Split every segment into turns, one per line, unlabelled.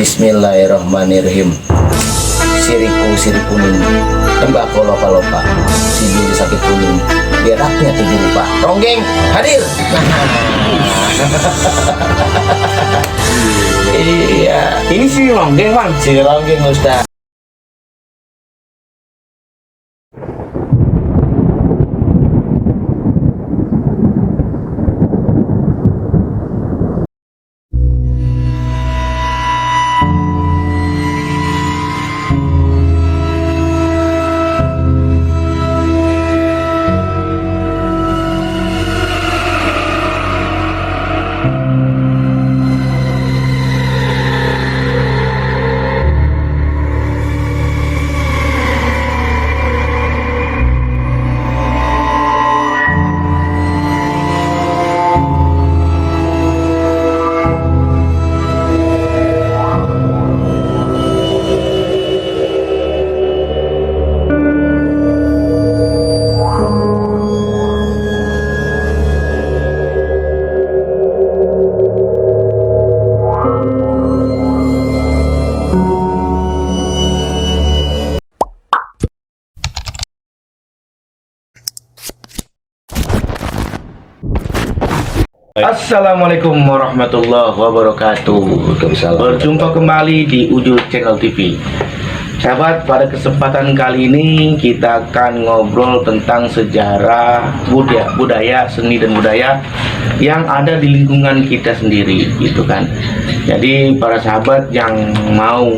Bismillahirrahmanirrahim. Siriku kuning, tembakau lopa-lopa, si juri sakit kuning, beraknya 7 rupa. Ronggeng hadir. Iya,
Ini si Ronggeng bang.
si Ronggeng Ustaz.
Assalamualaikum warahmatullahi wabarakatuh. Berjumpa kembali di Ujul Channel TV. Sahabat, pada kesempatan kali ini kita akan ngobrol tentang sejarah budaya, seni dan budaya yang ada di lingkungan kita sendiri, gitu kan. Jadi para sahabat yang mau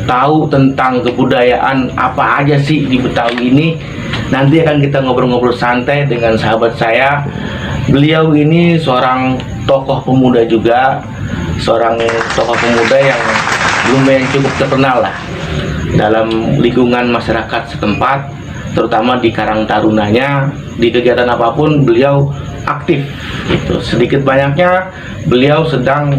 tahu tentang kebudayaan apa aja sih di Betawi ini, nanti akan kita ngobrol-ngobrol santai dengan sahabat saya. Beliau ini seorang tokoh pemuda juga, seorang tokoh pemuda yang lumayan cukup terkenal lah dalam lingkungan masyarakat setempat, terutama di Karang Tarunanya. Di kegiatan apapun beliau aktif. Gitu. Sedikit banyaknya beliau sedang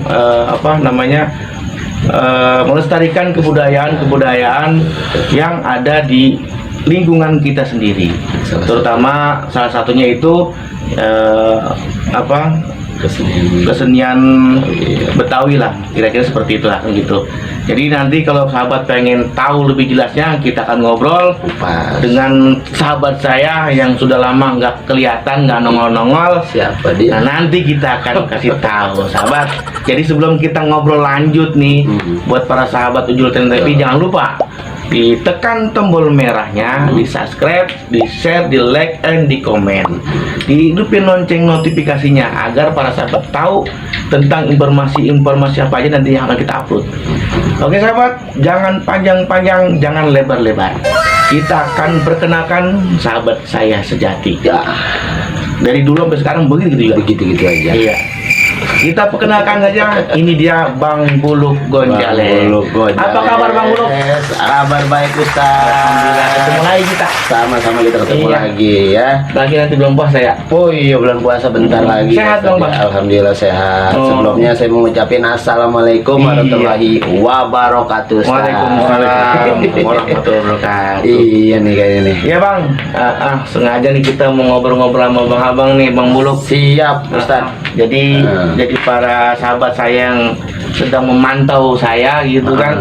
melestarikan kebudayaan yang ada di lingkungan kita sendiri, terutama salah satunya itu kesenian Betawi lah, kira-kira seperti itulah gitu. Jadi nanti kalau sahabat pengen tahu lebih jelasnya, kita akan ngobrol dengan sahabat saya yang sudah lama nggak kelihatan, nggak nongol-nongol.
Siapa dia?
Nah, nanti kita akan kasih tahu sahabat. Jadi sebelum kita ngobrol lanjut nih, buat para sahabat Ujul Channel TV, jangan lupa ditekan tombol merahnya, di subscribe, di share, di like, and di komen. Dihidupin lonceng notifikasinya agar para sahabat tahu tentang informasi apa aja nanti yang akan kita upload. Oke sahabat, jangan panjang-panjang, jangan lebar-lebar. Kita akan perkenalkan sahabat saya sejati.
Ya,
Dari dulu sampai sekarang begitu juga.
begitu aja.
Iya. Kita perkenalkan saja, ini dia Bang Buluk Gonjales. Apa kabar Bang Buluk?
Kabar baik Ustaz.
Alhamdulillah, ketemu lagi kita.
Sama-sama kita ketemu
Iya.
lagi ya.
Lagi nanti belum puasa ya.
Oh iya, bulan puasa bentar lagi.
Sehat dong, Bang?
Alhamdulillah sehat.
Oh.
Sebelumnya saya mau ngucapin assalamualaikum
Iya.
warahmatullahi wabarakatuh. Ustaz.
Waalaikumsalam warahmatullahi wabarakatuh.
Iya nih kayaknya nih.
Ya Bang, sengaja nih kita mau ngobrol-ngobrol sama Bang Abang nih, Bang Buluk.
Siap Ustaz.
Jadi para sahabat saya yang sedang memantau saya gitu kan.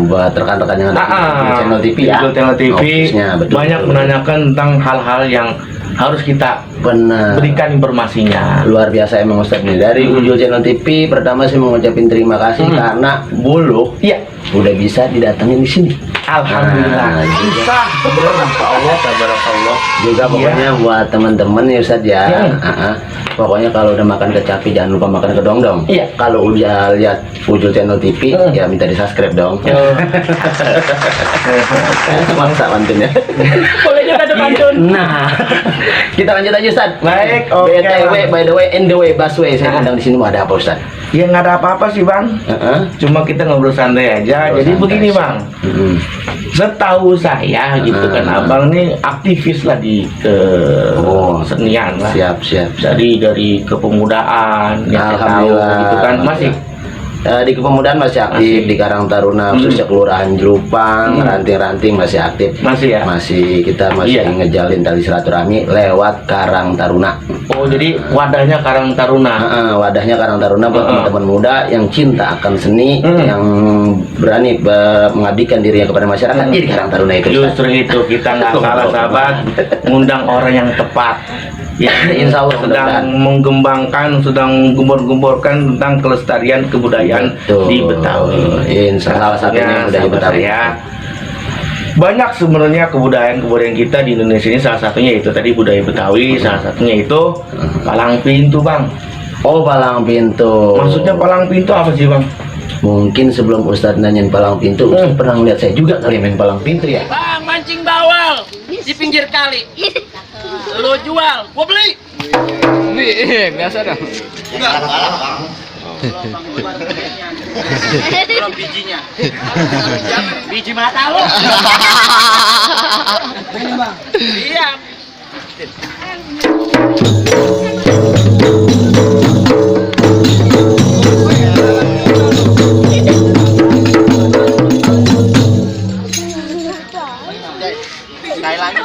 Buat rekan-rekan yang ada di channel TV ya.
Ujul Channel TV
Office-nya, betul,
banyak
betul.
menanyakan tentang hal-hal yang harus kita
Benar.
berikan informasinya.
Luar biasa emang Ustaz nih. Dari Ujul Channel TV pertama saya mau ngucapin terima kasih karena Buluk
Iya,
udah bisa didatengin di sini.
alhamdulillah.
Nah,
Masya Allah, tabarakallah.
Juga pokoknya buat teman-teman ya Ustaz ya. Pokoknya kalau udah makan kecapi jangan lupa makan kedong-dong.
Iya.
Kalau udah lihat Ujul Channel TV ya minta di subscribe dong. Maksa pantunnya.
Boleh juga ada pantun.
Nah, kita lanjut aja Ustaz.
Baik, oke.
BTW, by the way, in the way, busway. Saya undang di sini mau ada apa Ustaz?
Ya nggak ada apa-apa sih Bang. Cuma kita ngobrol santai aja. Jadi begini Bang. Setahu saya gitu kan, Abang nih aktivis lah di kesenian lah.
Siap.
Dari kepemudaan yang saya tahu
Alhamdulillah.
gitu kan, masih
Di kepemudaan masih aktif, di Karang Taruna khususnya Kelurahan Jelupang, ranting-ranting masih aktif.
Masih ya?
Masih, kita masih
Iya.
ngejalin tali silaturahmi lewat Karang Taruna.
Oh, jadi wadahnya Karang Taruna.
Wadahnya Karang Taruna buat teman-teman muda yang cinta akan seni, yang berani mengabdikan dirinya kepada masyarakat. Di Karang Taruna itu, Ustaz.
Justru itu kita nggak salah sahabat, ngundang orang yang tepat. Ya,
Insya Allah,
sedang
mudah-mudahan.
mengembangkan, sedang gembor-gemborkan tentang kelestarian kebudayaan
Betul.
di Betawi.
Insya Allah, salah satunya budaya
sahabat
Betawi.
saya, banyak sebenarnya kebudayaan kita di Indonesia ini, salah satunya itu tadi budaya Betawi, salah satunya itu palang pintu, Bang.
Oh, palang pintu.
Maksudnya palang pintu apa sih, Bang?
Mungkin sebelum Ustadz nanyain palang pintu, Ustadz pernah ngeliat saya juga kali main palang pintu ya.
Bang, mancing bawal di pinggir kali. Lo jual, gua beli.
Biasa dong.
Belum bijinya. Biji mata lo. Iya. Sekali lagi.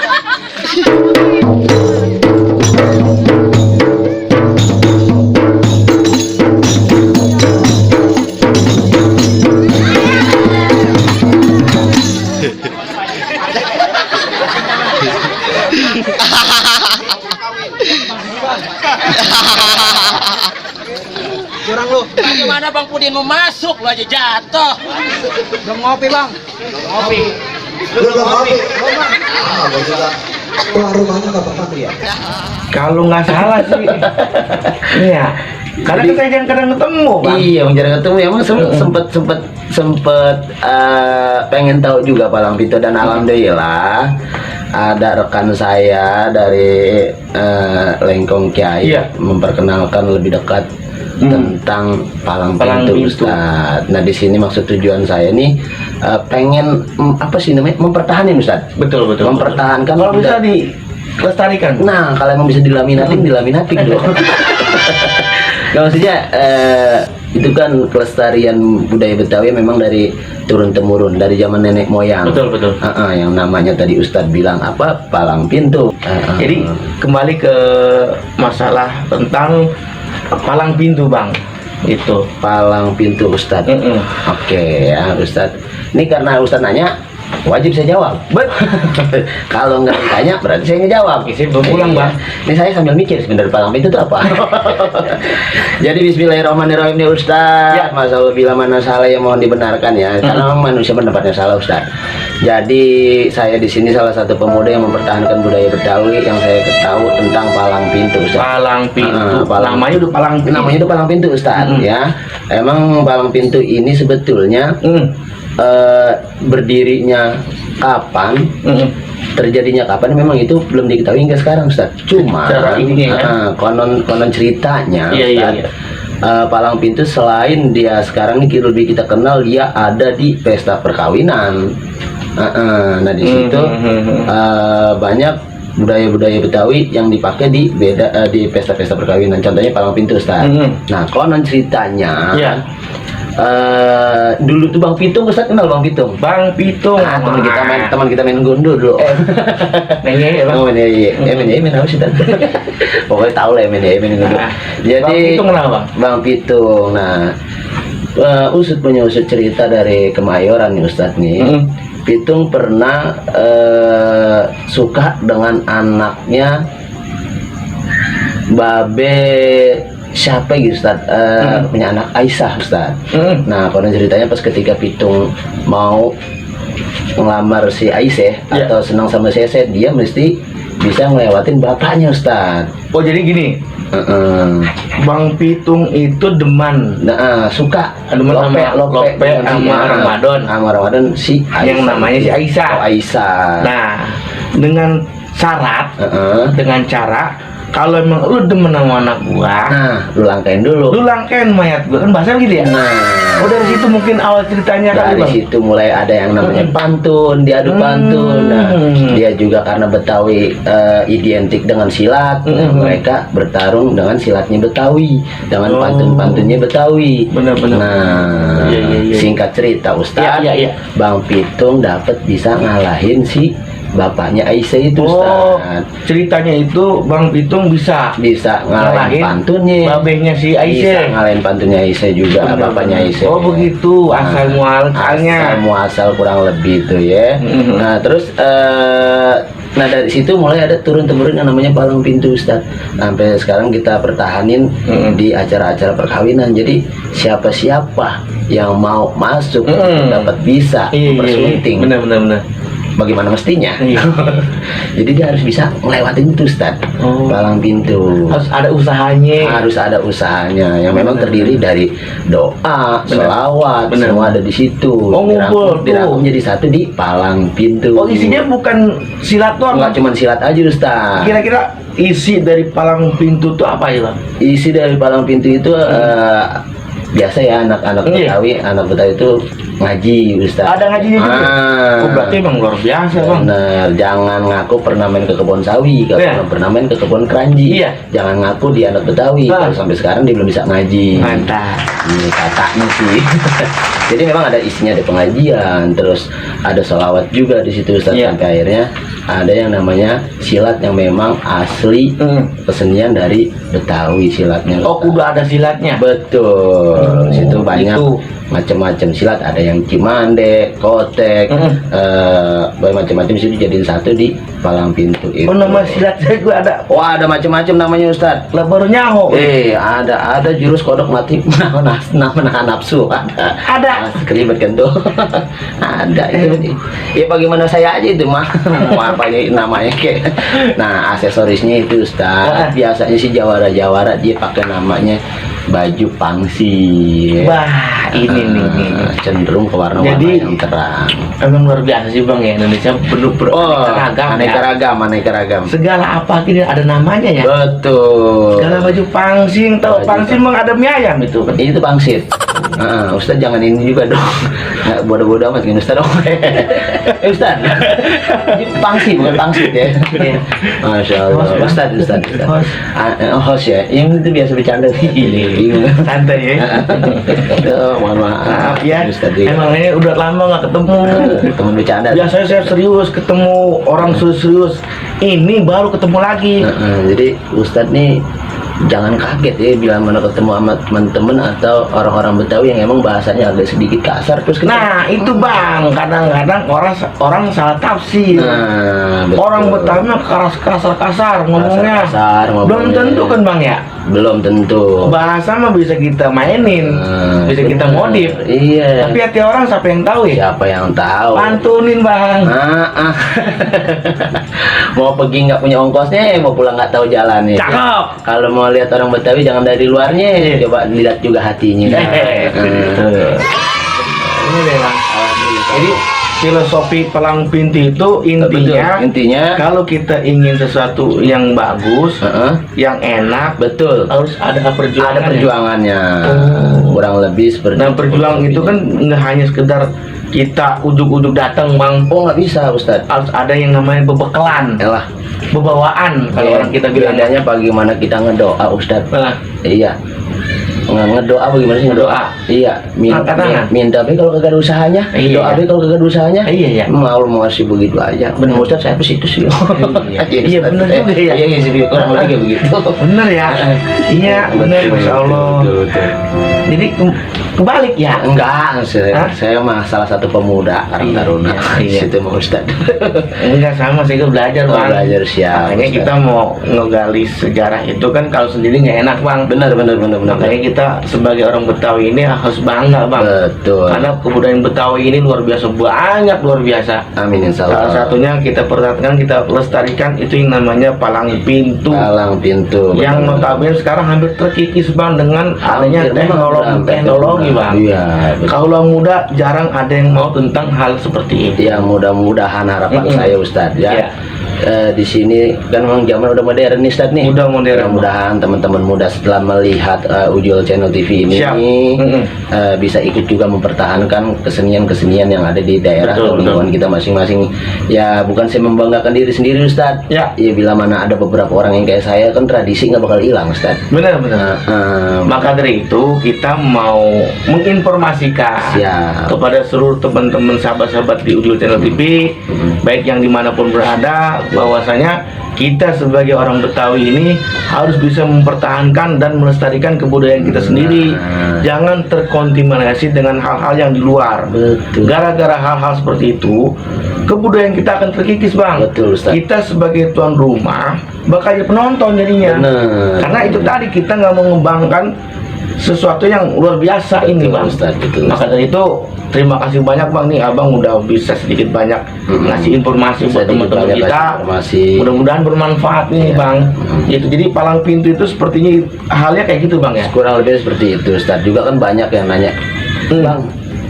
Kurang lu.
Bagaimana Bang Pudin mau masuk lo aja jatuh.
Udah ngopi, Bang.
Ngopi.
Rumahnya Bapak Patria.
Kalau nggak salah sih, iya. Karena kita kadang-kadang ketemu, Bang.
Iya, jarang ketemu. Emang sempet pengen tahu juga palang pintu, dan alhamdulillah ada rekan saya dari Lengkong Kiai
Iya.
memperkenalkan lebih dekat tentang palang pintu, Ustaz. Nah, di sini maksud tujuan saya nih pengen apa sih namanya, mempertahankan, Ustaz.
Betul.
Mempertahankan.
Kalau bisa dilestarikan.
Nah, kalau emang bisa dilaminating dong. Nggak, maksudnya itu kan kelestarian budaya Betawi memang dari turun temurun, dari zaman nenek moyang.
Betul.
Yang namanya tadi Ustadz bilang apa, palang pintu.
Jadi kembali ke masalah tentang palang pintu, Bang. Itu.
palang pintu Ustadz. Oke ya Ustadz. Ini karena Ustadz nanya, wajib saya jawab. Kalau nggak ditanya berarti saya ngejawab.
Oke, saya belum pulang, Bang.
Ini saya sambil mikir sebenarnya palang pintu itu apa. Jadi bismillahirrahmanirrahim nih Ustaz.
Ya.
Masalah bila mana salah yang mohon dibenarkan ya. Karena memang manusia pendapatnya salah, Ustaz. Jadi saya di sini salah satu pemuda yang mempertahankan budaya Betawi yang saya ketahui tentang palang pintu, Ustaz.
Palang pintu. Namanya udah palang pintu.
Namanya itu palang pintu, Ustaz, ya. Emang palang pintu ini sebetulnya berdirinya kapan, terjadinya kapan, memang itu belum diketahui hingga sekarang, Ustaz. Cuma
Cara ininya, kan?
konon ceritanya,
Iya.
palang pintu selain dia sekarang ini lebih kita kenal, dia ada di pesta perkawinan. Nah, di situ banyak budaya-budaya Betawi yang dipakai di pesta-pesta perkawinan. Contohnya palang pintu, Ustaz. Nah, konon ceritanya,
Iya.
dulu tuh Bang Pitung, Ustaz kenal Bang Pitung?
Bang Pitung.
Ah, teman kita main gundu dulu.
Nanya ya, Bang.
Oh, main apa sih, Tan? Pokoknya tahu lah ya, main gundu.
Nah,
Jadi
Bang Pitung kenapa, Bang?
Bang Pitung. Nah, usut punya usut cerita dari Kemayoran nih, Ustaz nih. Pitung pernah suka dengan anaknya Babe siapa gitu, Ustaz, punya anak Aisyah, Ustaz. Nah, konon ceritanya pas ketika Pitung mau ngelamar si Aisyah atau senang sama si Aisyah, dia mesti bisa ngelewatin bapaknya, Ustaz.
Oh, jadi gini, Bang Pitung itu deman,
suka
demen lope sama Ramadan.
Sama Ramadan si Aisyah.
Yang namanya si Aisyah.
Oh, Aisyah.
Nah, dengan syarat, dengan cara kalau emang lu demen sama anak gua,
Nah, lu langkain dulu.
lu langkain mayat gua, kan bahasa gitu ya.
Nah,
Oh, dari situ mungkin awal ceritanya kali
dari
bang.
situ mulai ada yang namanya pantun, diadu pantun. Nah, dia juga karena Betawi identik dengan silat, mereka bertarung dengan silatnya Betawi, dengan pantun-pantunnya Betawi.
Benar-benar.
Nah,
Iya.
singkat cerita Ustaz,
Iya.
Bang Pitung dapat bisa ngalahin si bapaknya Aisyah itu
Oh,
Ustaz.
ceritanya itu Bang Pitung bisa
Bisa ngalahin pantunnya.
babehnya si
Bisa
Aisyah.
ngalahin pantunnya Aisyah juga,
Bener,
bapaknya
bener.
Aisyah.
Oh begitu, asal muasalnya.
Asal muasal kurang lebih itu ya. Nah terus nah dari situ mulai ada turun-temurun yang namanya palang pintu Ustaz. Sampai sekarang kita pertahanin di acara-acara perkawinan. Jadi siapa-siapa yang mau masuk dapat bisa bersunting.
Benar.
Bagaimana mestinya?
Iya.
Jadi dia harus bisa ngelewatin itu Ustaz.
Oh.
Palang pintu.
Harus ada usahanya.
Harus ada usahanya yang memang terdiri dari doa, selawat,
Bener.
semua ada di situ.
Oh, ngumpul tuh.
dirangkum jadi satu di palang pintu.
Oh, isinya bukan silat doang.
nggak cuma silat aja Ustaz.
Kira-kira isi dari palang pintu tuh apa ya bang?
Isi dari palang pintu itu biasa ya anak-anak Betawi, anak Betawi itu ngaji Ustaz.
Ada ngajinya juga. Oh, berarti emang luar biasa bang.
Bener, jangan ngaku pernah main ke kebun sawi, kalau
Iya.
pernah main ke kebun keranji.
Iya.
Jangan ngaku dia anak Betawi, kalau sampai sekarang dia belum bisa ngaji.
Mantap.
Ini katanya sih. Jadi memang ada isinya, ada pengajian, terus ada sholawat juga di situ Ustaz.
Iya.
Sampai akhirnya ada yang namanya silat yang memang asli kesenian dari Betawi silatnya.
Oh, udah ada silatnya.
Betul. Situ banyak
Itu.
macam-macam silat, ada yang cimande, kotek, macam-macam situ jadiin satu di palang pintu itu.
Oh, nama silatnya gue ada.
Wah, ada macam-macam namanya Ustaz.
Lah baru nyaho.
Ada jurus kodok mati menahan nafsu.
Ada.
Kelibet kan tuh. Ada itu. Ya bagaimana saya aja itu mah. Mau apa ini namanya kayak. Nah, aksesorisnya itu Ustaz. Biasanya sih jawara-jawara dia pakai namanya baju pangsi.
Bah, ini nih.
Cenderung ke warna-warna
Jadi,
yang terang.
Emang luar biasa sih bang ya, Indonesia penuh
Aneka ragam.
Segala apa gini ada namanya ya.
Betul.
Segala baju pangsing, tahu
Baju
pangsing emang ada mie ayam itu.
Itu pangsit. Ustaz jangan ini juga dong. Nggak bodoh-bodoh amat gini Ustaz dong. Ustaz. Itu pangsit bukan pangsit ya. Masya Allah. Ustaz. Host ya. Yang itu biasa bercanda sih.
Santai ya.
Mohon maaf
Ya,
Ustaz.
emang ini udah lama nggak ketemu.
Teman bercanda.
Biasanya saya serius ketemu orang serius. Ini baru ketemu lagi.
Jadi Ustadz nih jangan kaget ya bila mana ketemu sama teman-teman atau orang-orang Betawi yang emang bahasanya agak sedikit kasar terus
Nah itu bang, kadang-kadang orang salah tafsir.
betul.
Orang Betawi mah kasar ngomongnya.
Kasar ngomongnya.
Belum tentu kan bang ya.
Belum tentu.
Bahasa mah bisa kita mainin, bisa kita
bener.
modif.
Iya.
Tapi hati orang siapa yang tahu ya?
Siapa yang tahu?
Pantunin bang.
Mau pergi nggak punya ongkosnya, mau pulang nggak tahu jalannya.
Cakep.
Kalau mau lihat orang Betawi jangan dari luarnya, coba lihat juga hatinya.
Ini deh bang. Jadi filosofi palang pintu itu intinya kalau kita ingin sesuatu yang bagus, yang enak,
betul.
harus ada perjuangan.
Ada perjuangannya. Kurang lebih seperti.
Nah perjuangan itu kan nggak hanya sekedar kita ujuk-ujuk datang bang.
Oh nggak bisa Ustadz.
Harus ada yang namanya bebekalan,
Elah.
bebawaan kalau orang kita bilang.
Bedanya bagaimana kita ngedoa Ustadz.
Nah,
Iya. Ngedoa bagaimana sih ngedoa? Iya,
Angkat tangan.
minta be kalau kagak ada usahanya,
Iya.
doa be kalau kagak ada usahanya.
Iya, iya.
Mau ngasih begitu aja.
Bener.
Ustaz saya pesitu sih.
Iya, bener juga ya.
Iya sih kurang lebih kayak begitu.
bener ya. Iya bener, masya Allah.
Betul.
Jadi kebalik ya.
Enggak, saya mah salah satu pemuda Karang
Iya,
Taruna.
iya.
Situ mau Ustaz.
Enggak sama, saya juga belajar
Oh,
bang.
belajar siap.
Makanya
Ustaz.
kita mau ngegali sejarah itu kan kalau sendiri nggak enak bang.
benar.
Makanya kita sebagai orang Betawi ini harus bangga bang.
Betul.
Karena kebudayaan Betawi ini luar biasa, banyak luar biasa.
Amin insya
Salah
Allah.
satunya kita perhatikan, kita lestarikan itu yang namanya palang pintu.
Palang pintu.
Yang
betul.
notabene sekarang hampir terkikis bang dengan adanya teknologi bang.
Iya. betul.
Kalau muda jarang ada yang mau tentang hal seperti ini.
Ya mudah-mudahan harapan saya Ustadz ya.
Iya.
di sini kan memang zaman udah modern nih Ustadz nih.
Udah modern.
Mudah-mudahan teman-teman muda setelah melihat Ujul Channel TV ini
Siap.
bisa ikut juga mempertahankan kesenian-kesenian yang ada di daerah
Betul,
atau lingkungan kita masing-masing. Ya bukan saya membanggakan diri sendiri Ustadz.
Ya.
Ya bila mana ada beberapa orang yang kayak saya kan tradisi nggak bakal hilang Ustadz.
Benar-benar. Maka dari itu kita mau menginformasikan
Siap.
kepada seluruh teman-teman sahabat-sahabat di Ujul Channel TV, baik yang dimanapun berada, bahwasanya kita sebagai orang Betawi ini harus bisa mempertahankan dan melestarikan kebudayaan kita sendiri. Jangan terkontaminasi dengan hal-hal yang di luar.
Betul.
Gara-gara hal-hal seperti itu, kebudayaan kita akan terkikis, Bang.
Betul, Ustaz.
Kita sebagai tuan rumah bakal jadi penonton jadinya.
Bener.
Karena itu tadi kita nggak mengembangkan sesuatu yang luar biasa ini,
Betul,
Bang.
Ustaz, betul,
Maka dari itu terima kasih banyak, Bang, nih Abang udah bisa sedikit banyak ngasih informasi buat
Sedikit
teman-teman
banyak
kita.
ngasih informasi.
Mudah-mudahan bermanfaat nih, Bang. Itu jadi palang pintu itu sepertinya halnya kayak gitu, Bang, ya.
Kurang lebih seperti itu Ustadz. Juga kan banyak yang nanya, Bang,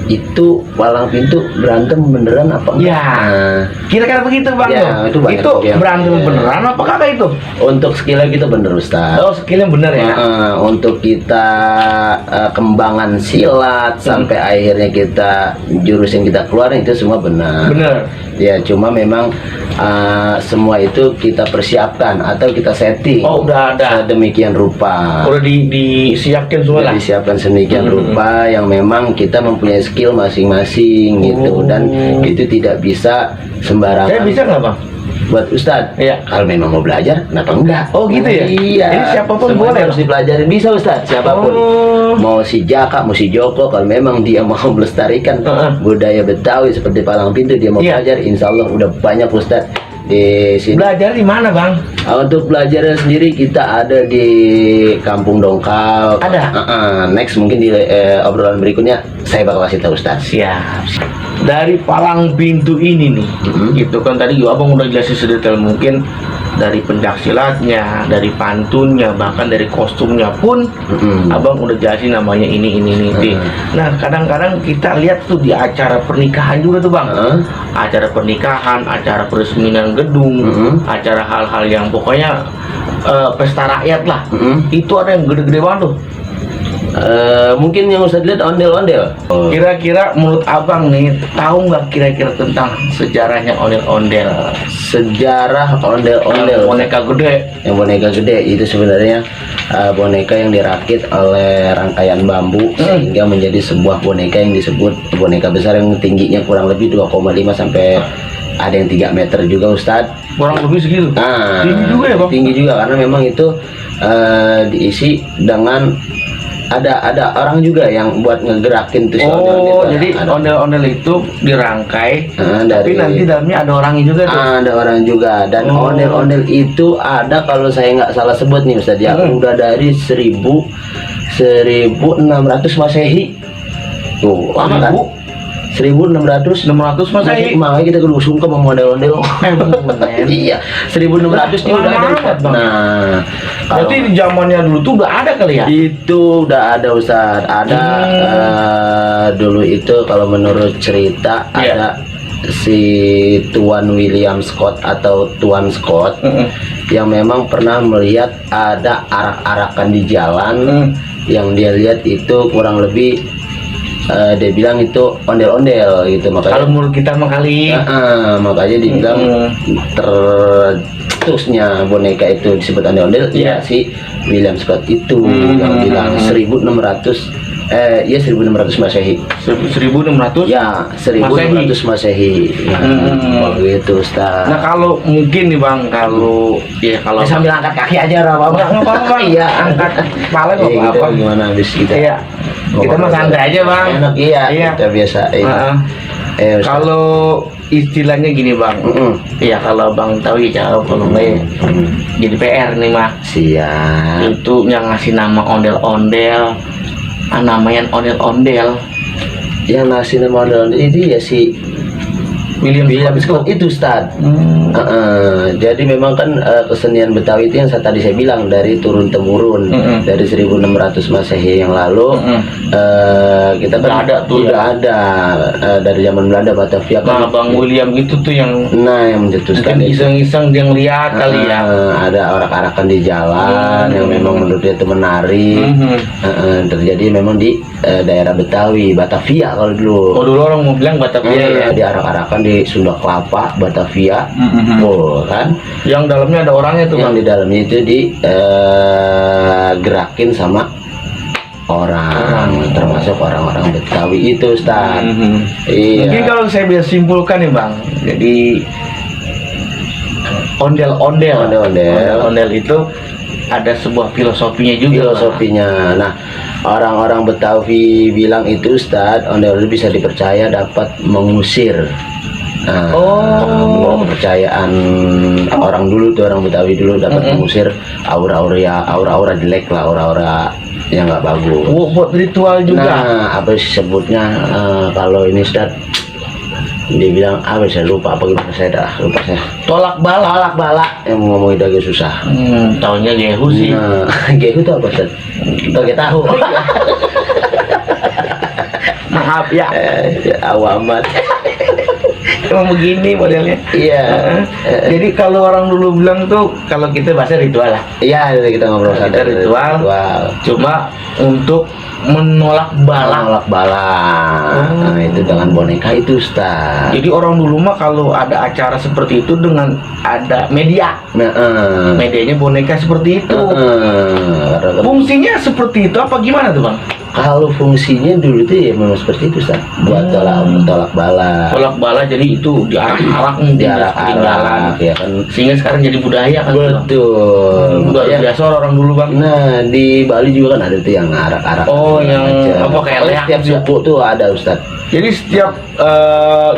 itu palang pintu berantem beneran apa enggak?
Ya, kira-kira begitu, Bang.
Ya,
Yo.
itu banyak
Itu
yang-
berantem
ya.
beneran apa kagak itu?
Untuk skillnya kita bener Ustadz.
Oh, skillnya bener ya.
Untuk kita kembangan silat sampai akhirnya kita jurus yang kita keluarin itu semua benar.
Bener.
Ya cuma memang semua itu kita persiapkan atau kita setting.
Oh, udah ada.
Sedemikian rupa.
Udah disiapkan semua lah.
Disiapkan sedemikian rupa yang memang kita mempunyai skill masing-masing gitu, dan itu tidak bisa sembarangan.
Saya bisa nggak, Bang?
Buat Ustadz,
Iya.
kalau memang mau belajar, kenapa enggak?
Oh, gitu ya?
Iya.
Jadi siapapun
Semuanya
boleh,
harus
Bang?
dipelajarin, bisa Ustadz, siapapun.
Oh.
Mau si Jaka, mau si Joko, kalau memang dia mau melestarikan budaya Betawi seperti palang pintu, dia mau
Iya.
belajar, insya Allah udah banyak Ustadz di sini.
Belajar di mana, Bang?
Untuk belajar sendiri kita ada di Kampung Dongkal.
Ada?
Next mungkin di obrolan berikutnya saya bakal kasih tahu Ustadz.
Siap. Dari palang pintu ini nih, itu kan tadi Abang udah jelasin sedetail mungkin, dari pencaksilatnya, dari pantunnya, bahkan dari kostumnya pun Abang udah jelasin namanya ini. Nah, kadang-kadang kita lihat tuh di acara pernikahan juga tuh, Bang. Acara pernikahan, acara peresmian gedung, acara hal-hal yang pokoknya pesta rakyat lah. Itu ada yang gede-gede banget tuh.
Mungkin yang Ustadz lihat ondel-ondel.
Kira-kira menurut Abang nih, tahu nggak kira-kira tentang sejarahnya ondel-ondel?
Sejarah ondel-ondel.
Boneka gede.
Yang boneka gede itu sebenarnya boneka yang dirakit oleh rangkaian bambu sehingga menjadi sebuah boneka yang disebut boneka besar yang tingginya kurang lebih 2,5 sampai ada yang 3 meter juga Ustadz.
Kurang lebih segitu. Tinggi juga ya, Bang?
Tinggi juga karena memang itu diisi dengan ada orang juga yang buat ngegerakin tuh si ondel-ondel itu.
Jadi
Ada.
ondel-ondel itu dirangkai, tapi
dari
nanti dalamnya ada orangnya juga tuh.
ada orang juga, dan ondel-ondel itu ada kalau saya nggak salah sebut nih Ustadz ya, udah dari 1600 Masehi tuh.
Lama,
kan?
Bu?
1600
Masehi.
makanya kita kudu sungkem sama ondel-ondel. Iya, 1600 nya udah ada
Lama
Ustadz.
banget, Bang.
Nah,
Berarti di zamannya dulu tuh udah ada kali ya?
itu udah ada Ustadz, ada dulu itu kalau menurut cerita
Iya.
ada si Tuan William Scott atau Tuan Scott yang memang pernah melihat ada arak-arakan di jalan yang dia lihat itu kurang lebih dia bilang itu ondel-ondel gitu,
Kalau
makanya
menurut kita mah kali.
makanya dibilang terusnya boneka itu disebut ondel-ondel ya si William Scott itu yang bilang 1600 iya 1600 Masehi.
1600?
Ya, 1600 Masehi. Gitu, Ustaz.
Nah, kalau mungkin nih, Bang, kalau
sambil angkat kaki aja apa
nggak apa-apa, Bang.
Iya,
angkat kepala nggak
Iya,
apa-apa.
gitu, gimana habis kita?
Iya. Kita mah santai aja, Bang.
Enak, iya.
Iya.
Kita biasa.
Heeh. Kalau istilahnya gini, Bang. Iya, kalau Bang tahu ya jawab, kalau enggak ya jadi PR nih, mah.
Siap.
Itu yang ngasih nama ondel-ondel, namanya ondel-ondel.
Yang nasi nama ondel itu ya si
William
Scott itu Ustad.
Hmm.
Jadi memang kan kesenian Betawi itu yang tadi saya bilang dari turun temurun dari 1600 Masehi yang lalu. Kita kan
Udah ada tuh
udah ada dari zaman Belanda Batavia kan.
Nah, Bang William itu tuh yang
Yang mencetuskan
mungkin
itu.
iseng-iseng dia ngeliat kali ya.
Ada arak-arakan di jalan yang memang menurut dia itu menarik. Terjadi memang di daerah Betawi, Batavia kalau dulu.
Oh, dulu orang mau bilang Batavia ya.
Di arak-arakan di Sunda Kelapa, Batavia. Oh, kan?
Yang dalamnya ada orangnya tuh, Bang.
Yang di dalamnya itu di gerakin sama orang, termasuk orang-orang Betawi itu, Ustaz. Iya.
Mungkin kalau saya bisa simpulkan nih, Bang. Jadi ondel-ondel itu ada sebuah filosofinya juga.
Filosofinya. Nah, orang-orang Betawi bilang itu, Ustaz, ondel itu bisa dipercaya dapat mengusir. Kepercayaan orang dulu tuh, orang Betawi dulu dapat mengusir aura-aura jelek lah, aura-aura yang nggak bagus.
Buat ritual juga.
Nah, apa sih sebutnya kalau ini Ustaz? Dia bilang saya lupa apa gimana, saya dah lupa saya.
Tolak bala.
Yang ngomong itu agak susah.
Taunya Gehu sih.
Nah, Gehu itu apa Ustaz? Toge tahu.
Maaf ya.
Awamat.
Emang begini modelnya.
Iya.
Jadi kalau orang dulu bilang tuh, kalau kita bahasa ritual lah.
Iya, kita ngobrol
Kita ritual. Cuma untuk menolak bala.
Nah, itu dengan boneka itu, Ustaz.
Jadi orang dulu mah kalau ada acara seperti itu dengan ada media. Medianya boneka seperti itu. Fungsinya seperti itu apa gimana tuh, Bang?
Kalau fungsinya dulu tuh ya memang seperti itu, Ustaz. Buat tolak bala.
Tolak bala, jadi itu diarak-arak
Diarak-arak ya kan.
Sehingga sekarang jadi budaya kan.
Betul.
Luar biasa orang dulu, Bang.
Nah, di Bali juga kan ada tuh yang arak-arak.
Oh, yang apa kayak leak
setiap
gitu ya?
suku tuh ada, Ustaz.
Jadi setiap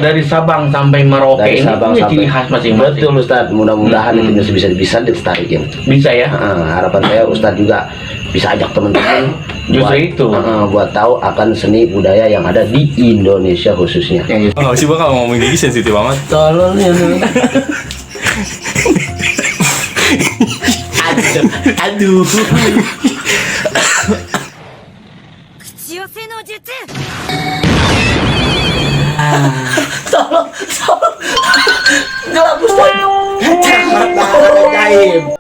dari Sabang sampai Merauke
Dari
ini
Sabang
punya
sampai
ciri khas masing-masing.
Betul, Ustaz. Mudah-mudahan itu bisa dilestarikan.
Bisa ya?
Harapan saya Ustaz juga bisa ajak teman-teman
Justru itu.
buat tahu akan seni budaya yang ada di Indonesia khususnya.
Nggak sih Bang, kalau ngomong gini sensitif banget.
Tolong ya lu.
Aduh.
口寄せの術
Gelap, Ustaz. Caim.